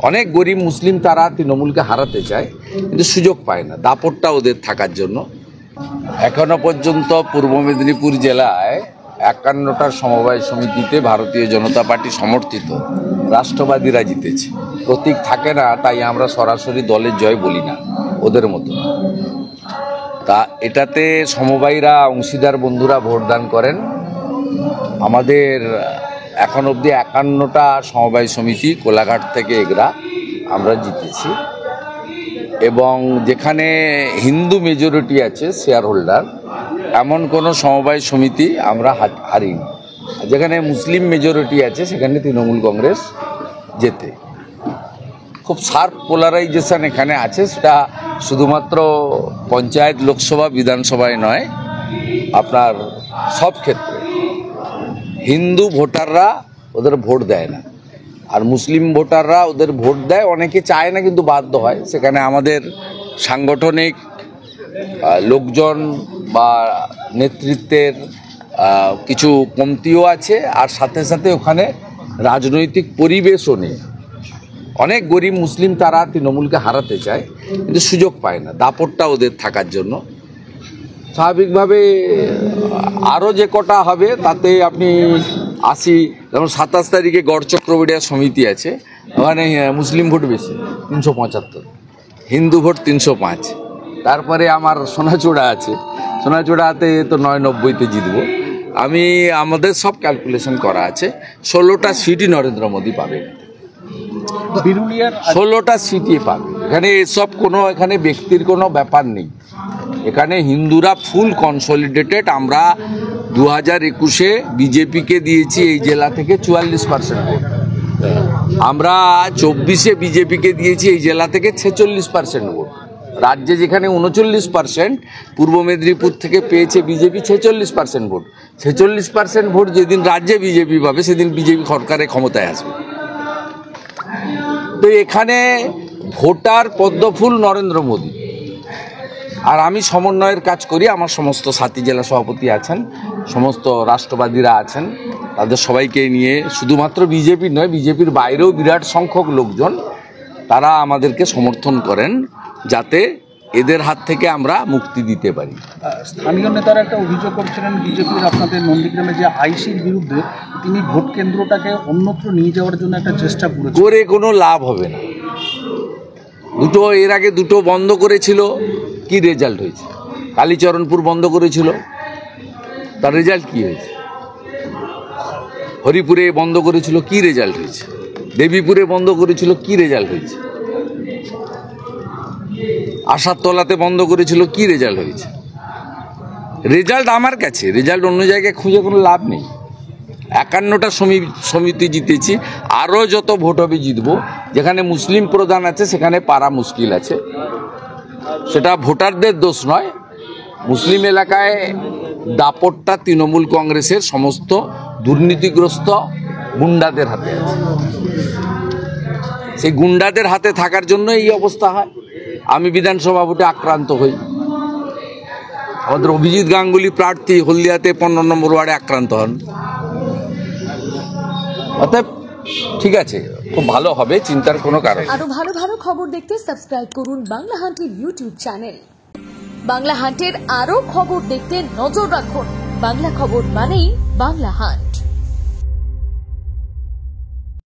অনেক গরিব মুসলিম তারা তৃণমূলকে হারাতে চায়, কিন্তু সুযোগ পায় না, দাপটটা ওদের থাকার জন্য। এখনো পর্যন্ত পূর্ব মেদিনীপুর জেলায় 51টা সমবায় সমিতিতে ভারতীয় জনতা পার্টি সমর্থিত রাষ্ট্রবাদীরা জিতেছে। প্রতীক থাকে না, তাই আমরা সরাসরি দলের জয় বলি না, ওদের মতো। তা এটাতে সমবায়ীরা, অংশীদার বন্ধুরা ভোটদান করেন। আমাদের এখন অবধি 51টা সমবায় সমিতি কোলাঘাট থেকে এগরা আমরা জিতেছি, এবং যেখানে হিন্দু মেজরিটি আছে শেয়ার হোল্ডার, এমন কোনো সমবায় সমিতি আমরা হারিনি। যেখানে মুসলিম মেজরিটি আছে সেখানে তৃণমূল কংগ্রেস জেতে। খুব শার্প পোলারাইজেশন এখানে আছে, সেটা শুধুমাত্র পঞ্চায়েত, লোকসভা, বিধানসভায় নয়, আপনার সব ক্ষেত্রে হিন্দু ভোটাররা ওদের ভোট দেয় না, আর মুসলিম ভোটাররা ওদের ভোট দেয়। অনেকে চায় না কিন্তু বাধ্য হয়। সেখানে আমাদের সাংগঠনিক লোকজন বা নেতৃত্বের কিছু কমতিও আছে, আর সাথে সাথে ওখানে রাজনৈতিক পরিবেশও নেই। অনেক গরিব মুসলিম তারা তৃণমূলকে হারাতে চায়, কিন্তু সুযোগ পায় না, দাপটটা ওদের থাকার জন্য। স্বাভাবিকভাবে আরও যে কটা হবে তাতে আপনি 80, যেমন 27 তারিখে গড় চক্রবর্তী সমিতি আছে, ওখানে মুসলিম ভোট বেশি 375, হিন্দু ভোট 305। তারপরে আমার সোনাচূড়া আছে, সোনাচূড়াতে তো 990-তে জিতবো আমি। আমাদের সব ক্যালকুলেশন করা আছে। 16টা সিটই নরেন্দ্র মোদী পাবে, 16টা সিটই পাবে। এখানে এসব এখানে ব্যক্তির কোনো ব্যাপার নেই। এখানে হিন্দুরা ফুল কনসলিডেটেড। আমরা 2021-এ বিজেপিকে দিয়েছি এই জেলা থেকে 44% ভোট। আমরা 24-এ বিজেপিকে দিয়েছি এই জেলা থেকে 46% ভোট। রাজ্যে যেখানে 39%, পূর্ব মেদিনীপুর থেকে পেয়েছে বিজেপি 46% ভোট। 46% ভোট যেদিন রাজ্যে বিজেপি পাবে সেদিন বিজেপি সরকারে ক্ষমতায় আসবে। তো এখানে ভোটার পদ্মফুল নরেন্দ্র মোদী। আর আমি সমন্বয়ের কাজ করি, আমার সমস্ত সাথী জেলা সভাপতি আছেন, সমস্ত রাষ্ট্রবাদীরা আছেন, তাদের সবাইকে নিয়ে, শুধুমাত্র বিজেপির নয়, বিজেপির বাইরেও বিরাট সংখ্যক লোকজন তারা আমাদেরকে সমর্থন করেন, যাতে এদের হাত থেকে আমরা মুক্তি দিতে পারি। স্থানীয় নেতারা একটা অভিযোগ করছিলেন বিজেপির আপনাদের নন্দীগ্রামে যে আইসির বিরুদ্ধে, তিনি ভোট কেন্দ্রটাকে অন্যত্র নিয়ে যাওয়ার জন্য একটা চেষ্টা করে কোনো লাভ হবে না। এর আগে দুটো বন্ধ করেছিল, কি রেজাল্ট হয়েছে? কালীচরণপুর বন্ধ করেছিল, তার রেজাল্ট কি হয়েছে? হরিপুরে বন্ধ করেছিল, কি রেজাল্ট হয়েছে? দেবীপুরে বন্ধ করেছিল, কি রেজাল্ট হয়েছে? আশারতলাতে বন্ধ করেছিল, কি রেজাল্ট হয়েছে? রেজাল্ট আমার কাছে, রেজাল্ট অন্য জায়গায় খুঁজে কোনো লাভ নেই। 51টা সমিতি জিতেছি, আরও যত ভোট হবে জিতবো। যেখানে মুসলিম প্রধান আছে সেখানে পারা মুশকিল আছে, সেটা ভোটারদের দোষ নয়। মুসলিম এলাকায় দাপটটা তৃণমূল কংগ্রেসের সমস্ত দুর্নীতিগ্রস্ত গুন্ডাদের হাতে আছে। সেই গুন্ডাদের হাতে থাকার জন্য এই অবস্থা হয়। আমি বিধানসভা ভোটে আক্রান্ত হই। আমাদের অভিজিৎ গাঙ্গুলি প্রার্থী হলদিয়াতে 15 নম্বর ওয়ার্ডে আক্রান্ত হন। অতএব ঠিক আছে, খুব ভালো হবে, চিন্তার কোনো কারণ। আরো ভালো ভালো খবর দেখতে সাবস্ক্রাইব করুন বাংলা হান্টের ইউটিউব চ্যানেল। বাংলা হান্টের আরো খবর দেখতে নজর রাখুন। বাংলা খবর মানেই বাংলা হান্ট।